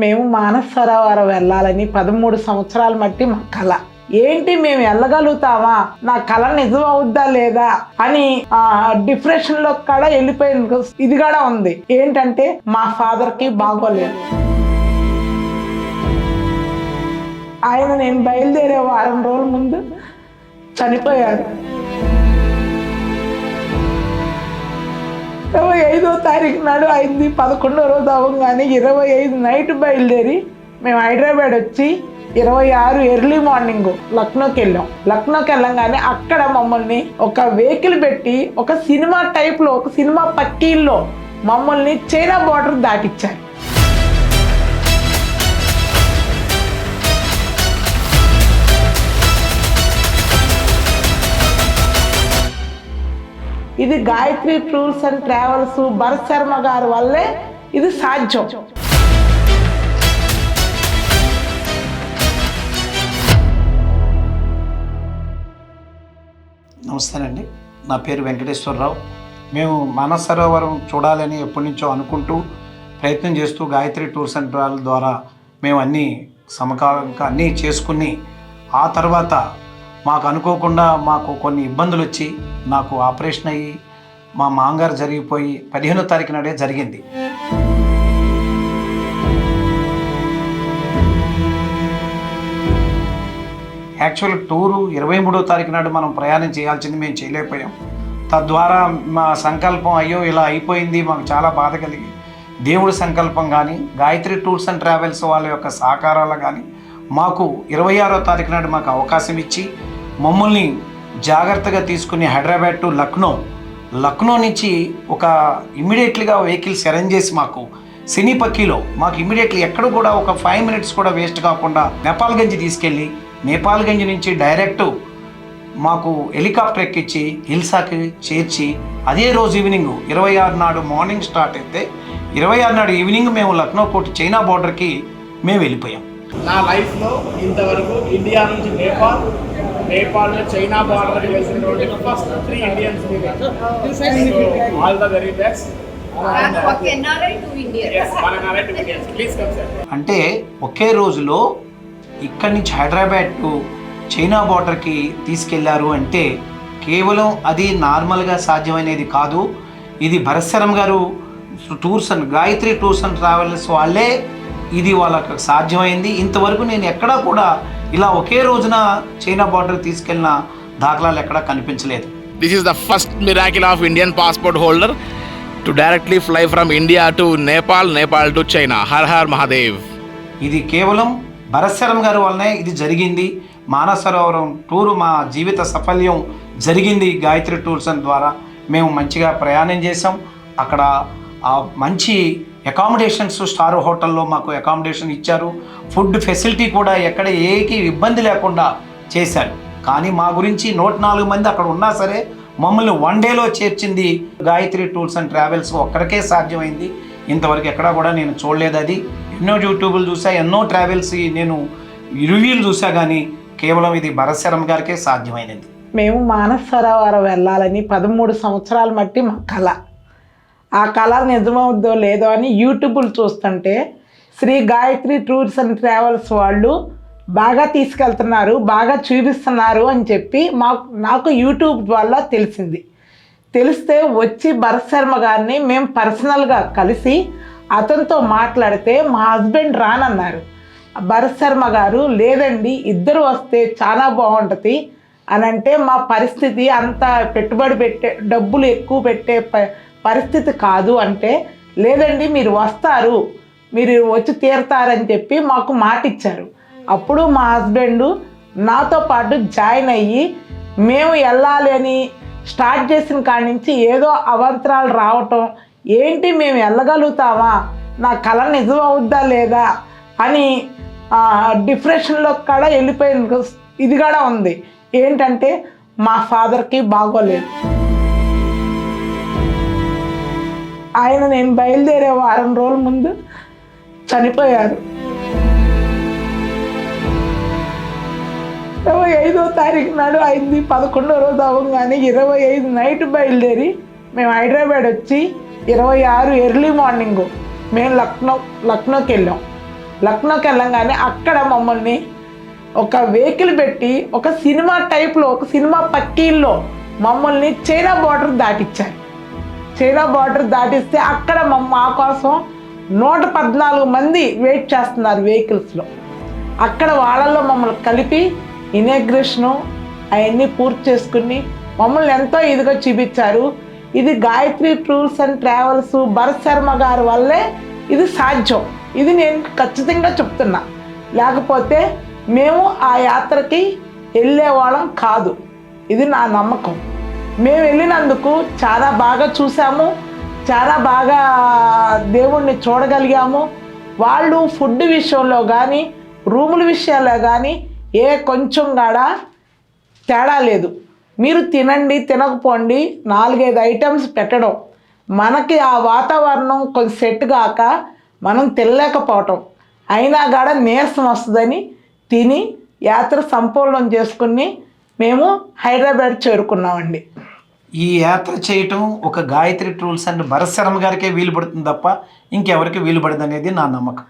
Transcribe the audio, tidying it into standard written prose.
మేము మానస సరోవరం వెళ్ళాలని 13 సంవత్సరాల మట్టి మా కళ. ఏంటి మేము వెళ్ళగలుగుతామా, నా కళ నిజం అవుద్దా లేదా అని డిప్రెషన్ లో కూడా వెళ్ళిపోయింది. ఇది కూడా ఉంది ఏంటంటే మా ఫాదర్ కి బాగోలేదు. ఆయన నేను బయలుదేరే వారం రోజుల ముందు చనిపోయారు. 25వ తారీఖు నాడు అయింది. 11వ రోజు అవ్వగానే 25 నైట్ బయలుదేరి మేము హైదరాబాద్ వచ్చి 26 ఎర్లీ మార్నింగ్ లక్నోకి వెళ్ళాం. లక్నోకి వెళ్ళంగానే అక్కడ మమ్మల్ని ఒక వెహికల్ పెట్టి ఒక సినిమా టైప్లో, ఒక సినిమా పక్కీల్లో మమ్మల్ని చైనా బార్డర్ దాటిచ్చారు. ఇది Gayatri tours and travels Bharat Sharma గారి వల్లే ఇది సాధ్యం. నమస్తేనండి, నా పేరు వెంకటేశ్వరరావు. మేము మానస సరోవరం చూడాలని ఎప్పటి నుంచో అనుకుంటూ ప్రయత్నం చేస్తూ గాయత్రి టూర్స్ అండ్ ట్రావెల్ ద్వారా మేము అన్నీ సమకాలంగా అన్నీ చేసుకుని ఆ తర్వాత మాకు అనుకోకుండా మాకు కొన్ని ఇబ్బందులు వచ్చి నాకు ఆపరేషన్ అయ్యి మా మామగారు జరిగిపోయి 15వ తారీఖు నాడే జరిగింది. యాక్చువల్ టూరు 23వ తారీఖు నాడు మనం ప్రయాణం చేయాల్సింది, మేము చేయలేకపోయాం. తద్వారా మా సంకల్పం అయ్యో ఇలా అయిపోయింది, మాకు చాలా బాధ కలిగి దేవుడి సంకల్పం కానీ గాయత్రి టూర్స్ అండ్ ట్రావెల్స్ వాళ్ళ యొక్క సహకారాలు కానీ మాకు 26వ తారీఖు నాడు మాకు అవకాశం ఇచ్చి మమ్మల్ని జాగ్రత్తగా తీసుకుని హైదరాబాద్ టు లక్నో నుంచి ఒక ఇమ్మీడియట్లీగా వెహికల్స్ అరేంజ్ చేసి మాకు సినీపక్కీలో మాకు ఇమ్మీడియట్లీ ఎక్కడ కూడా ఒక 5 మినిట్స్ కూడా వేస్ట్ కాకుండా నేపాల్గంజ్ తీసుకెళ్ళి నేపాల్గంజ్ నుంచి డైరెక్ట్ మాకు హెలికాప్టర్ ఎక్కించి హిల్సాకి చేర్చి అదే రోజు ఈవినింగ్ 26 నాడు మార్నింగ్ స్టార్ట్ అయితే 26 నాడు ఈవినింగ్ మేము లక్నో కోటి చైనా బార్డర్కి మేము వెళ్ళిపోయాం. నా లైఫ్లో ఇంతవరకు ఇండియా నుంచి నేపాల్ చైనా బార్డర్కి వెళ్తున్నటువంటి first 3 Indians. All the very best. అంటే ఒకే రోజులో ఇక్కడి నుంచి హైదరాబాద్ టు చైనా బార్డర్కి తీసుకెళ్లారు అంటే కేవలం అది నార్మల్గా సాధ్యమనేది కాదు. ఇది భరత్ శర్మ గారు గాయత్రి టూర్స్ అండ్ ట్రావెల్స్ వాళ్ళే ఇది వాళ్ళకి సాధ్యమైంది. ఇంతవరకు నేను ఎక్కడా కూడా ఇలా ఒకే రోజున చైనా బార్డర్ తీసుకెళ్ళిన దాఖలాలు ఎక్కడా కనిపించలేదు. This is the first miracle of Indian passport holder to directly fly from India to Nepal to China. Her her Mahadev. ఇది కేవలం భరత్ శర్మ గారి వల్లనే ఇది జరిగింది. మానస సరోవరం టూరు మా జీవిత సఫల్యం జరిగింది గాయత్రి టూర్స్ అండ్ ద్వారా. మేము మంచిగా ప్రయాణం చేసాం. అక్కడ మంచి అకామిడేషన్స్ స్టార్ హోటల్లో మాకు అకామిడేషన్ ఇచ్చారు. ఫుడ్ ఫెసిలిటీ కూడా ఎక్కడ ఏకి ఇబ్బంది లేకుండా చేశారు. కానీ మా గురించి 104 మంది అక్కడ ఉన్నా సరే మమ్మల్ని 1 డేలో చేర్చింది గాయత్రి టూర్స్ అండ్ ట్రావెల్స్ ఒక్కడికే సాధ్యమైంది. ఇంతవరకు ఎక్కడా కూడా నేను చూడలేదు. అది ఎన్నో యూట్యూబ్లు చూసా, ఎన్నో ట్రావెల్స్ నేను రివ్యూలు చూసా, కానీ కేవలం ఇది భరత్ శర్మ గారికే సాధ్యమైనది. మేము మానస సరోవరం వెళ్ళాలని 13 సంవత్సరాల మట్టి మా కళ. ఆ కళ నిజమవుద్దో లేదో అని యూట్యూబ్లు చూస్తుంటే Shri Gayatri tours and travels వాళ్ళు బాగా తీసుకెళ్తున్నారు, బాగా చూపిస్తున్నారు అని చెప్పి నాకు యూట్యూబ్ ద్వారా తెలిస్తే వచ్చి భరత్ శర్మ గారిని మేము పర్సనల్గా కలిసి అతనితో మాట్లాడితే మా హస్బెండ్ రానన్నారు. భరత్ శర్మ గారు లేదండి ఇద్దరు వస్తే చాలా బాగుంటుంది అని అంటే మా పరిస్థితి అంత పెట్టుబడి డబ్బులు ఎక్కువ పెట్టే పరిస్థితి కాదు అంటే లేదండి మీరు వస్తారు, మీరు వచ్చి తీరుతారని చెప్పి మాకు మాట ఇచ్చారు. అప్పుడు మా హస్బెండ్ నాతో పాటు జాయిన్ అయ్యి మేము వెళ్ళాలి అని స్టార్ట్ చేసిన కాడి నుంచి ఏదో అవాంతరాలు రావటం, ఏంటి మేము వెళ్ళగలుగుతామా, నా కళ నిజం అవుద్దా లేదా అని డిప్రెషన్లో కూడా వెళ్ళిపోయింది. ఇది కూడా ఉంది ఏంటంటే మా ఫాదర్కి బాగోలేదు. ఆయన నేను బయలుదేరే వారం రోజుల ముందు చనిపోయారు. 25వ తారీఖు నాడు అయింది. 11వ రోజు అవ్వగానే 25 నైట్ బయలుదేరి మేము హైదరాబాద్ వచ్చి 26 ఎర్లీ మార్నింగ్ మేము లక్నోకి వెళ్ళాం. లక్నోకి వెళ్ళంగానే అక్కడ మమ్మల్ని ఒక వెహికల్ పెట్టి ఒక సినిమా టైప్లో ఒక సినిమా పక్కీల్లో మమ్మల్ని చైనా బార్డర్ దాటిచ్చారు. చైనా బార్డర్ దాటిస్తే అక్కడ మా కోసం 114 మంది వెయిట్ చేస్తున్నారు వెహికల్స్లో. అక్కడ వాళ్ళల్లో మమ్మల్ని కలిపి ఇనాగ్రేషను అవన్నీ పూర్తి చేసుకుని మమ్మల్ని ఎంతో ఇదిగా చూపించారు. ఇది Gayatri tours and travels Bharat Sharma గారి వల్లే ఇది సాధ్యం. ఇది నేను ఖచ్చితంగా చెప్తున్నా. లేకపోతే మేము ఆ యాత్రకి వెళ్ళేవాళ్ళం కాదు. ఇది నా నమ్మకం. మేము వెళ్ళినందుకు చాలా బాగా చూసాము, చాలా బాగా దేవుణ్ణి చూడగలిగాము. వాళ్ళు ఫుడ్ విషయంలో కానీ రూముల విషయాల్లో కానీ కొంచెం కూడా తేడా లేదు. మీరు తినండి తినకపోండి 4-5 ఐటమ్స్ పెట్టడం, మనకి ఆ వాతావరణం కొంచెం సెట్ కాక మనం తినలేకపోవటం, అయినా కూడా నీరసం వస్తుందని తిని యాత్ర సంపూర్ణం చేసుకుని మేము హైదరాబాద్ చేరుకున్నామండి. ఈ యాత్ర చేయటం ఒక గాయత్రి టూర్స్ అండ్ భరత్ శర్మ గారికే వీలు పడుతుంది తప్ప ఇంకెవరికి వీలు పడదు అనేది నా నమ్మకం.